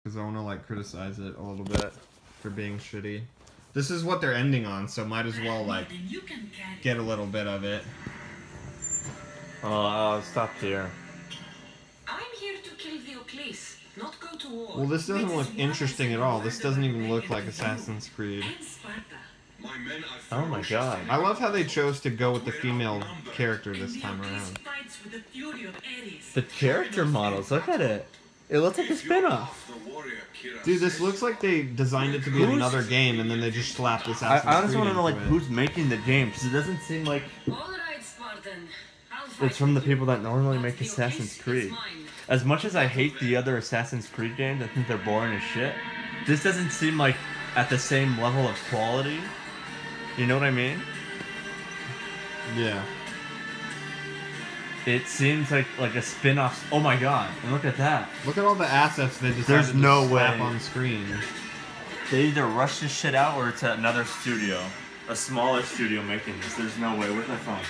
because I want to like criticize it a little bit for being shitty. This is what they're ending on, so might as well like get a little bit of it. Oh, stop here. I'm here to kill the Oclis, not go to war. Well, this doesn't look interesting at all. This doesn't even look like Assassin's Creed. Oh my god. I love how they chose to go with the female character this time around. The character models, look at it. It looks like a spin-off. Dude, this looks like they designed it to be another game and then they just slapped this Assassin's Creed. I honestly want to know like it. who's making the game, because it doesn't seem like it's from the people that normally make Assassin's Creed. As much as I hate the other Assassin's Creed games, I think they're boring as shit. This doesn't seem like at the same level of quality. You know what I mean? Yeah. It seems like a spin-off. Oh my god! And look at that. Look at all the assets they decided There's no to slap way. on screen. They either rush this shit out or it's at another studio, a smaller studio making this. There's no way. Where's my phone?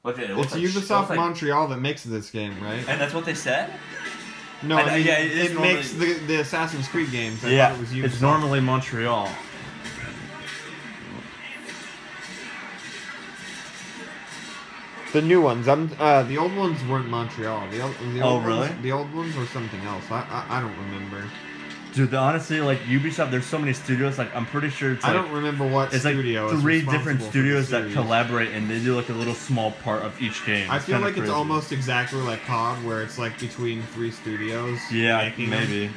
Look at it. It's Ubisoft Montreal that makes this game, right? And that's what they said? No, I mean, yeah, it makes the Assassin's Creed games. I yeah, thought it was Ubisoft. it's normally Montreal. The new ones. The old ones weren't Montreal. The old really? Ones, the old ones were something else. I don't remember. Dude, honestly, like Ubisoft, there's so many studios. Like I'm pretty sure it's like, I don't remember what it's studio. like is 3 responsible different for the studios that series. collaborate and they do like a little small part of each game. I It's feel kinda like it's crazy. almost exactly like COD, where it's like between 3 studios. Yeah, making them. maybe.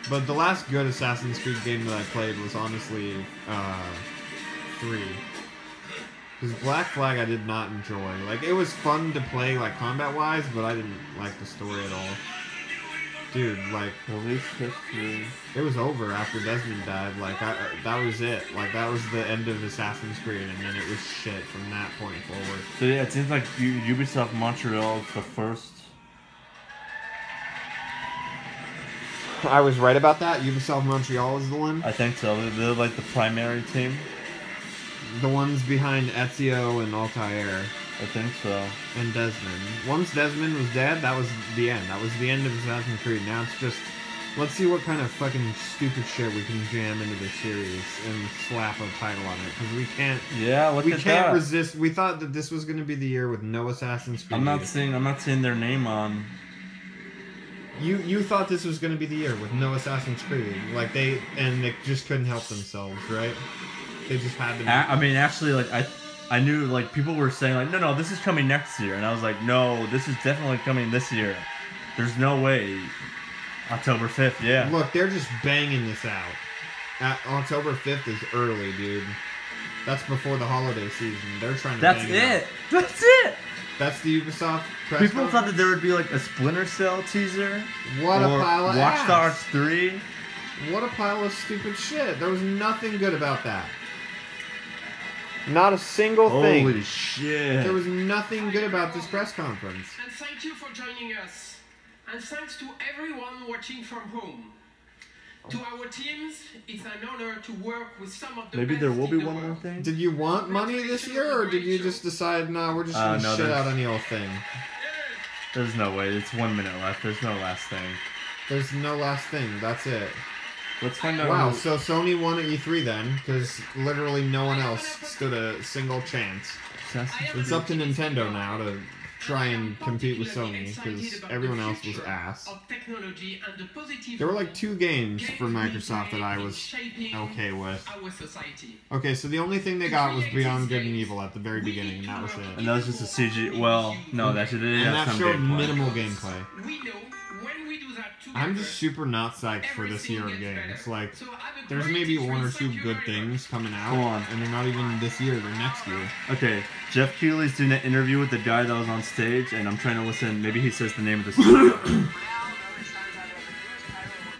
But the last good Assassin's Creed game that I played was honestly 3. Because Black Flag I did not enjoy. Like, it was fun to play, like, combat-wise, but I didn't like the story at all. Dude, like, Release history. it was over after Desmond died. Like, that was it. Like, that was the end of Assassin's Creed, and then it was shit from that point forward. So yeah, it seems like Ubisoft Montreal is the first. I was right about that. Ubisoft Montreal is the one. I think so. They're like the primary team. The ones behind Ezio and Altair. I think so. And Desmond. Once Desmond was dead, that was the end. That was the end of Assassin's Creed. Now it's just, let's see what kind of fucking stupid shit we can jam into this series and slap a title on it. Because we can't. Yeah, look we at can't that. resist. We thought that this was going to be the year with no Assassin's Creed. I'm not seeing their name on. You thought this was going to be the year with no Assassin's Creed. Like they just couldn't help themselves, right? They just had to. I mean, actually, like I knew like people were saying like no, this is coming next year, and I was like, no, this is definitely coming this year. There's no way. October 5th, yeah. Look, they're just banging this out. October 5th is early, dude. That's before the holiday season. They're trying to. That's bang it. out. That's it. That's the Ubisoft press People conference? thought that there would be like a Splinter Cell teaser. What a or pile of Watch ass. Dogs 3. What a pile of stupid shit. There was nothing good about that. Not a single thing. Holy shit. There was nothing good about this press conference. And thank you for joining us. And thanks to everyone watching from home. To our teams, it's an honor to work with some of the Maybe best there will be in the one more world. thing. Did you want money this year, or did you just decide, nah, we're just gonna no, shit there's- out any old thing? There's no way. It's 1 minute left. There's no last thing. There's no last thing. That's it. Let's find out. Wow, who- so Sony won at E3 then, because literally no one else stood a single chance. It's up to Nintendo now to try and compete with Sony, because everyone else was ass. There were like 2 games for Microsoft that I was okay with. Okay, so the only thing they got was Beyond Good and Evil at the very beginning, and that was it. And that was just a CG. Well, no, that should And have that some showed gameplay. minimal gamelay. We know when we do that I'm together, just super not psyched for this year of games. Like, there's maybe 1 or 2 good things coming out, Go on. and they're not even this year, they're next year. Okay, Jeff Keighley's doing an interview with the guy that was on stage, and I'm trying to listen. Maybe he says the name of the studio.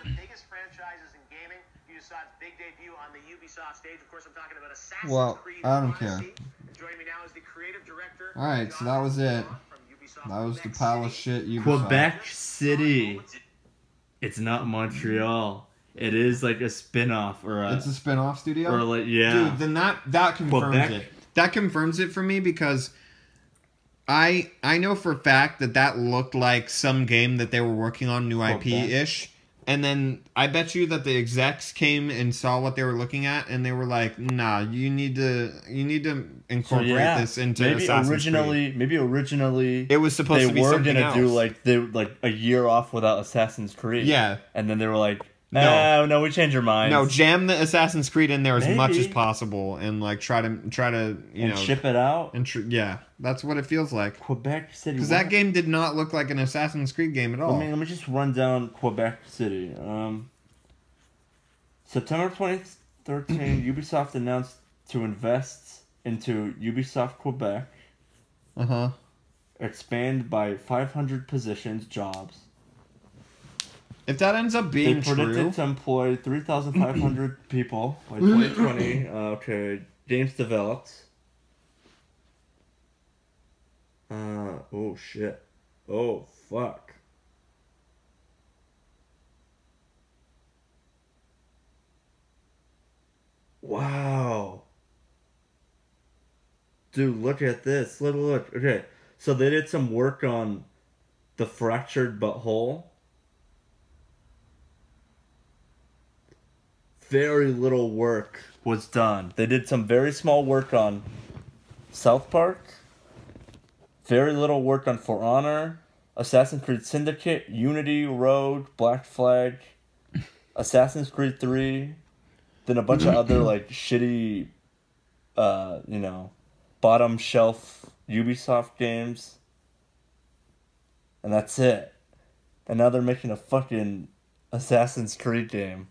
Biggest franchises in gaming. Ubisoft's big debut on the Ubisoft stage. Of course, I'm talking about Assassin's Well, Creed I don't Odyssey. care. Joining me now is the creative director. Alright, so that was it. from Ubisoft That was the Quebec pile of City. shit Ubisoft. Quebec City. It's not Montreal. It is like a spin-off or a... It's a spin-off studio? Or like, yeah. Dude, then that confirms Quebec? it. That confirms it for me because I know for a fact that looked like some game that they were working on, new IP-ish. And then I bet you that the execs came and saw what they were looking at, and they were like, "Nah, you need to incorporate this into Assassin's Creed." Maybe originally it was supposed to be something else. They were gonna do like a year off without Assassin's Creed. Yeah, and then they were like, "No, we changed our minds." No, jam the Assassin's Creed in there as much as possible, and like try to ship it out. And yeah, that's what it feels like. Quebec City, because that game did not look like an Assassin's Creed game at all. Let me just run down Quebec City. September 2013, Ubisoft announced to invest into Ubisoft Quebec. Expand by 500 positions, jobs. If that ends up being true... They predicted to employ 3,500 people by 2020. Okay, games developed. Oh shit. Oh fuck. Wow. Dude, look at this. Look. Okay, so they did some work on the fractured but whole. Very little work was done. They did some very small work on South Park. Very little work on For Honor, Assassin's Creed Syndicate, Unity, Rogue, Black Flag, Assassin's Creed 3, then a bunch of other like shitty, bottom shelf Ubisoft games. And that's it. And now they're making a fucking Assassin's Creed game.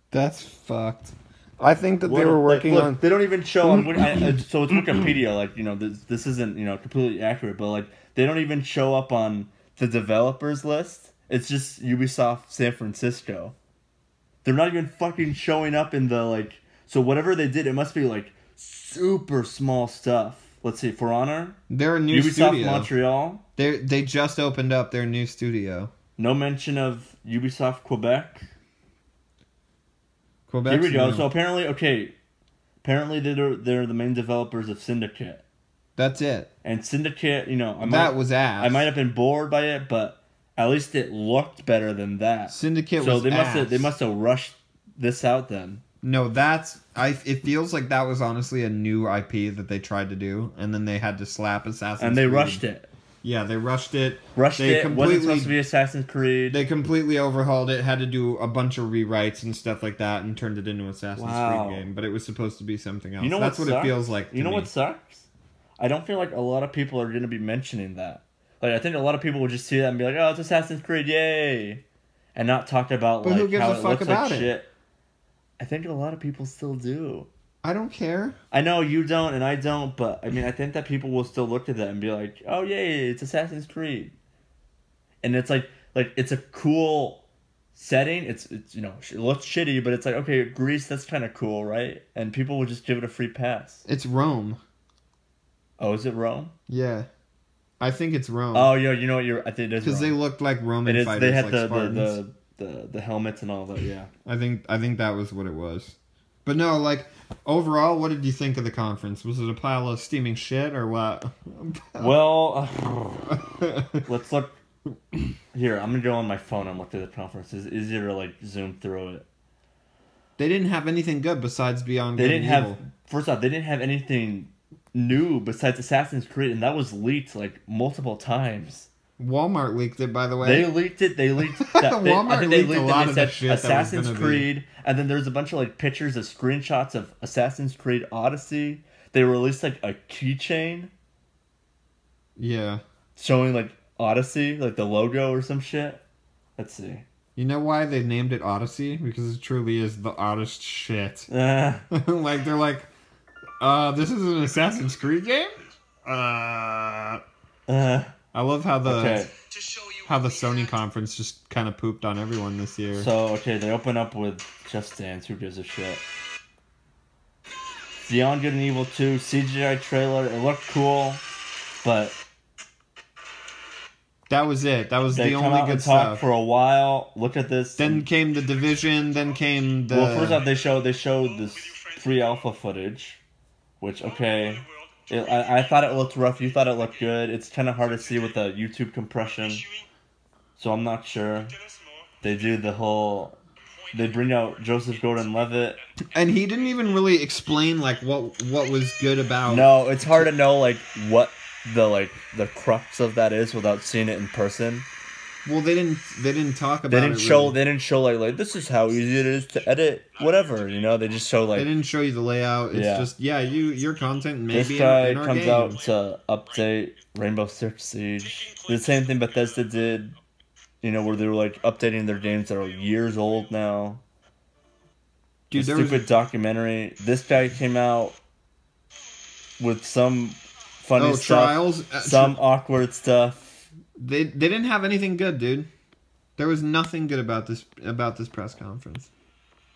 That's fucked. I think that they were working on... They don't even show on... so it's Wikipedia, this isn't, completely accurate, but, they don't even show up on the developers list. It's just Ubisoft San Francisco. They're not even fucking showing up in the, So whatever they did, it must be, super small stuff. Let's see, For Honor? They're a new Ubisoft studio. Montreal? They just opened up their new studio. No mention of Ubisoft Quebec? Quebec's Here we go. new. So apparently they're the main developers of Syndicate. That's it. And Syndicate, that was ass. I might have been bored by it, but at least it looked better than that. Syndicate was ass. They must have rushed this out then. No, it feels like that was honestly a new IP that they tried to do, and then they had to slap Assassin's Creed. And they rushed it. Yeah, they rushed it. Wasn't supposed to be Assassin's Creed. They completely overhauled it, had to do a bunch of rewrites and stuff like that, and turned it into an Assassin's Creed game. But it was supposed to be something else. That's what it feels like to me. What sucks? I don't feel like a lot of people are going to be mentioning that. I think a lot of people will just see that and be like, oh, it's Assassin's Creed, yay! And not talk about, who gives how a it fuck looks about like it? shit. I think a lot of people still do. I don't care. I know you don't and I don't, but I think that people will still look at that and be like, "Oh yay, it's Assassin's Creed," and it's like it's a cool setting. It looks shitty, but it's like, okay, Greece, that's kind of cool, right? And people will just give it a free pass. It's Rome. Oh, is it Rome? Yeah, I think it's Rome. Oh yeah, you know what? I think it is because they looked like Roman fighters. They had Spartans. the helmets and all that. Yeah, I think that was what it was. But no, overall, what did you think of the conference? Was it a pile of steaming shit or what? Well, let's look. Here, I'm going to go on my phone and look at the conference. It's easier to, zoom through it. They didn't have anything good besides Beyond Good and Evil. First off, they didn't have anything new besides Assassin's Creed, and that was leaked, multiple times. Walmart leaked it, by the way. They leaked it. Walmart I think they leaked a leaked lot it. of They the said shit Assassin's that was gonna Creed, and then there's a bunch of pictures of screenshots of Assassin's Creed Odyssey. They released a keychain. Yeah. Showing Odyssey, the logo or some shit. Let's see. You know why they named it Odyssey? Because it truly is the oddest shit. They're this is an Assassin's Creed game? I love how the Sony conference just kind of pooped on everyone this year. So, they open up with Just Dance. Who gives a shit? Beyond Good and Evil 2, CGI trailer. It looked cool, but... That was it. That was the only good stuff. stuff. For a while. Look at this. Then came The Division. Then came the... Well, first off, they showed this pre-alpha footage, which, I thought it looked rough. You thought it looked good. It's kind of hard to see with the YouTube compression, so I'm not sure. They do the whole. They bring out Joseph Gordon-Levitt, and he didn't even really explain like what was good about. No, it's hard to know like what the crux of that is without seeing it in person. Well, they didn't talk about. They didn't show like this is how easy it is to edit whatever. You know, they just show like. They didn't show you the layout. It's just your content. Maybe this guy in our comes game. out to update Rainbow Six Siege. The same thing Bethesda did. You know, where they were like updating their games that are years old now. Dude, a stupid documentary. This guy came out with some funny stuff, Trials, some awkward stuff. They didn't have anything good, dude. There was nothing good about this press conference.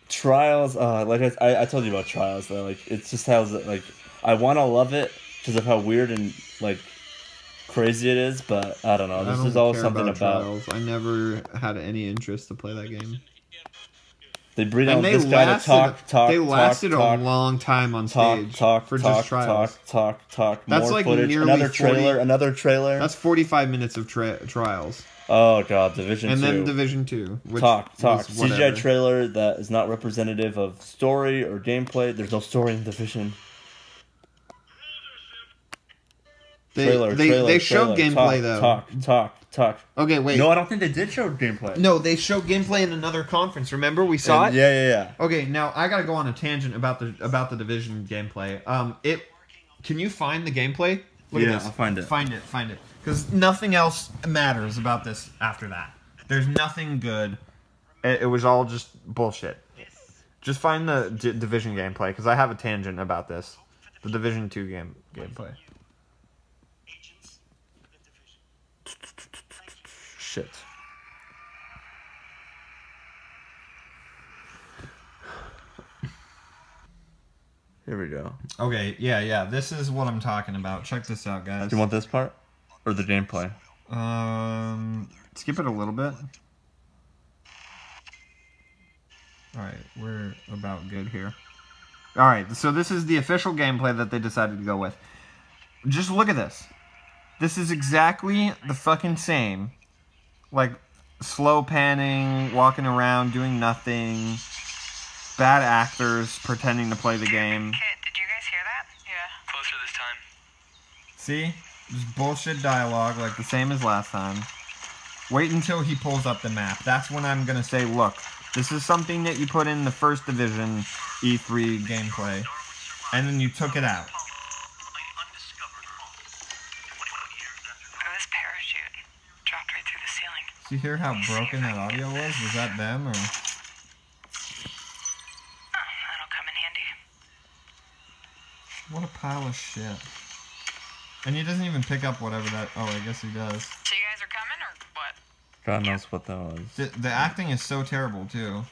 Trials, like I told you about Trials though. Like it's just how like I want to love it because of how weird and like crazy it is, but I don't know. This is all something about Trials. I never had any interest to play that game. They bring out this guy to talk. They lasted a long time on stage for just Trials. Talk. That's more like footage. nearly Another trailer. That's 45 minutes of Trials. Oh god, Division 2. And then Division 2. Which talk. CGI trailer that is not representative of story or gameplay. There's no story in Division. They showed gameplay though. Talk. Okay, wait. No, I don't think they did show gameplay. No, they showed gameplay in another conference. Remember, we saw it. Yeah. Okay, now I gotta go on a tangent about the Division gameplay. Can you find the gameplay? Look at this. I'll find it. Find it. Because nothing else matters about this after that. There's nothing good. It was all just bullshit. Just find the Division gameplay because I have a tangent about this. The Division 2 gameplay. Shit. Here we go. Okay, yeah. This is what I'm talking about. Check this out, guys. Do you want this part? Or the gameplay? Skip it a little bit. Alright, we're about good here. Alright, so this is the official gameplay that they decided to go with. Just look at this. This is exactly the fucking same. Like, slow panning, walking around, doing nothing. Bad actors pretending to play the game. Did you guys hear that? Yeah. Closer this time. See? Just bullshit dialogue like the same as last time. Wait until he pulls up the map. That's when I'm gonna say, look, this is something that you put in the first Division E3 gameplay, and then you took it out. This parachute dropped right through the ceiling. Do you hear how broken that audio was? Was that them or? Oh, that'll come in handy. What a pile of shit. And he doesn't even pick up whatever that. Oh, I guess he does. So you guys are coming or what? God knows what that was. The acting is so terrible too.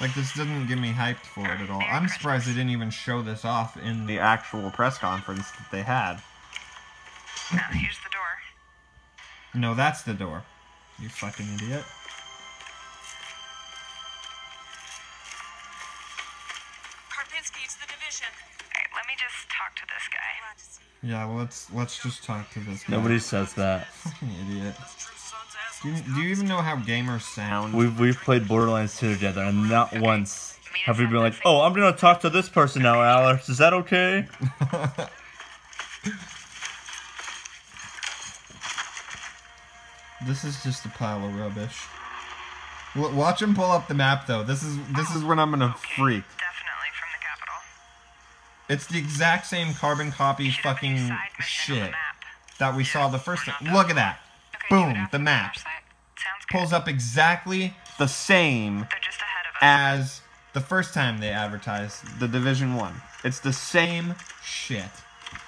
Like, this didn't get me hyped for it at all. I'm surprised they didn't even show this off in the actual press conference that they had. Now, here's the door. No, that's the door. You fucking idiot. Karpinski, it's the Division. Alright, let me just talk to this guy. Yeah, well, let's just talk to this guy. Nobody says that. Fucking idiot. Do you even know how gamers sound? We've played Borderlands 2 together, and not once have we been like, oh, I'm gonna talk to this person now, Alex. Is that okay? This is just a pile of rubbish. Watch him pull up the map, though. This is when I'm gonna freak. Definitely from the capital. It's the exact same carbon copy fucking shit that we saw the first time. Look at that. Boom, the map. Pulls up exactly the same They're just ahead of us. as the first time they advertised the Division 1. It's the same shit.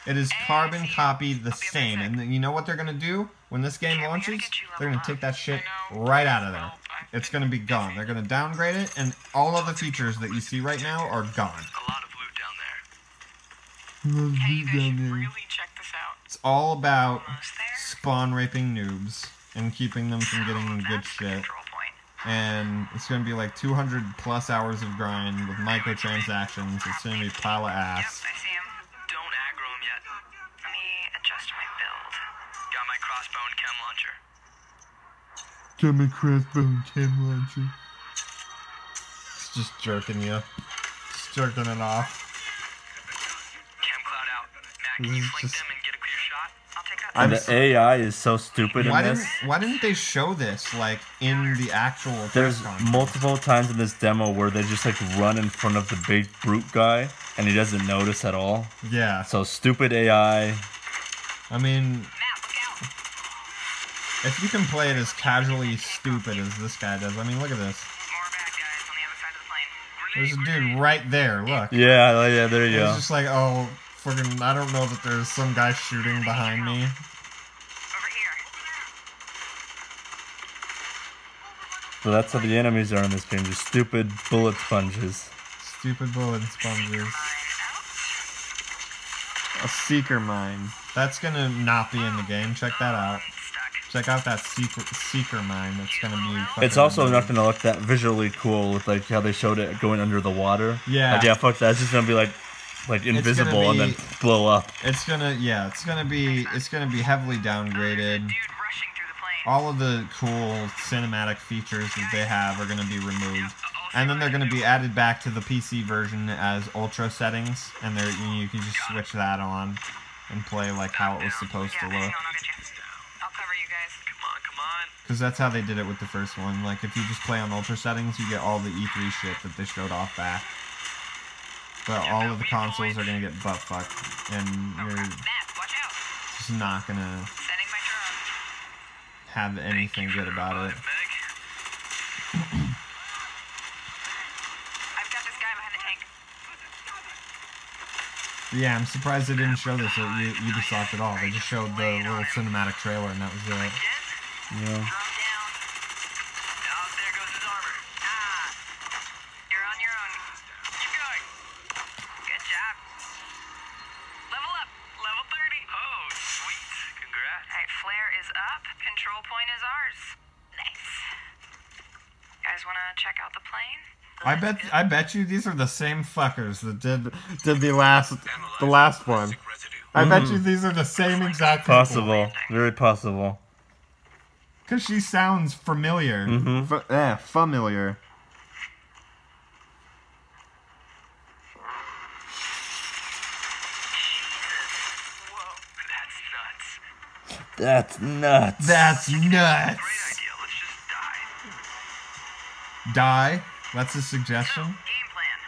It is carbon copy the same. And then you know what they're going to do when this game launches? They're going to take that shit right out of there. It's going to be gone. They're going to downgrade it, and all of the features that you see right now are gone. A lot of loot down there. Hey, you guys should really check this out. It's all about Almost there. spawn raping noobs and keeping them from getting good That's the shit. control point. And it's going to be like 200 plus hours of grind with microtransactions. It's going to be a pile of Yep, ass. I see him. crossbow chem launcher. It's just jerking you. Just jerking it off. Chem cloud out. Matt, can you flank them and get a clear shot? I'll take that. And the AI is so stupid in this. Why didn't they show this, like, in the actual There's press conference? multiple times in this demo where they just like run in front of the big brute guy and he doesn't notice at all. Yeah. So stupid AI. I mean, Matt, look out. if you can play it as casually stupid as this guy does, I mean, look at this. More bad guys on the other side of the plane. There's a dude right there, look. Yeah, there you It's go. just like, oh, friggin', I don't know that there's some guy shooting behind me. Over here. So that's how the enemies are in this game, just stupid bullet sponges. Stupid bullet sponges. Mine out. A seeker mine. That's gonna not be in the game. Check that out. Stuck. Check out that seeker mine. That's gonna be. It's also not gonna look that visually cool with like how they showed it going under the water. Yeah. Like, yeah, fuck that. It's just gonna be like invisible and then blow up. It's gonna be heavily downgraded. Dude rushing through the plane. All of the cool cinematic features that they have are gonna be removed. And then they're going to be added back to the PC version as ultra settings, and you can just switch that on and play like how it was supposed to Yeah, hang look. on, I'll get you. I'll cover you guys. Come on. Because that's how they did it with the first one. Like, if you just play on ultra settings, you get all the E3 shit that they showed off back. But all of the consoles are going to get butt fucked, and you're Matt, watch out. just not going to Sending my drone. have anything good about it. I've got this guy behind the tank. Yeah, I'm surprised they didn't show this at Ubisoft at all. They just showed the little cinematic trailer, and that was it. Yeah. Drum down. Oh, there goes his armor. You're on your own. Keep going. Good job. Level up. Level 30. Oh, sweet. Congrats. Alright, flare is up. Control point is ours. Nice. Guys wanna check out the plane? I bet you these are the same fuckers that did the last one. I bet you these are the same exact people. Possible. Very possible. Because she sounds familiar. Familiar. Whoa, that's nuts. That's nuts. That's nuts. Great idea. Let's just die. Die? That's a suggestion? Game plan.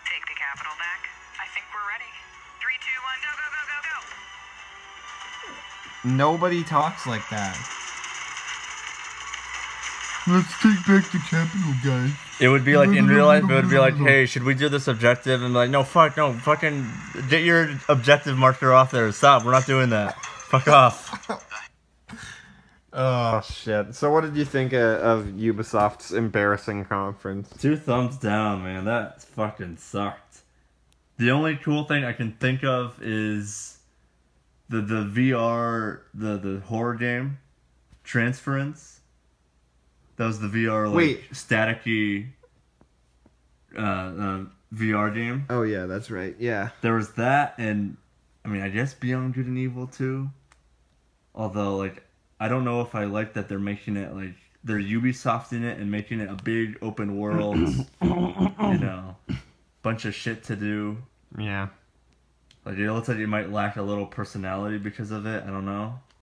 Take the capital back. I think we're ready. 3, 2, 1, go, go, go, go, go. Nobody talks like that. Let's take back the capital, guys. It would be like in real life. It would be like, hey, should we do this objective? And be like, no, fucking get your objective marker off there. Stop. We're not doing that. Fuck off. Oh, shit. So what did you think of Ubisoft's embarrassing conference? 2 thumbs down, man. That fucking sucked. The only cool thing I can think of is the VR, the horror game, Transference. That was the VR, like, staticky VR game. Oh, yeah, that's right. Yeah. There was that, and, I mean, I guess Beyond Good and Evil 2. Although, like, I don't know if I like that they're making it, like, they're Ubisofting it and making it a big open world, you know, bunch of shit to do. Yeah. Like, it looks like it might lack a little personality because of it. I don't know.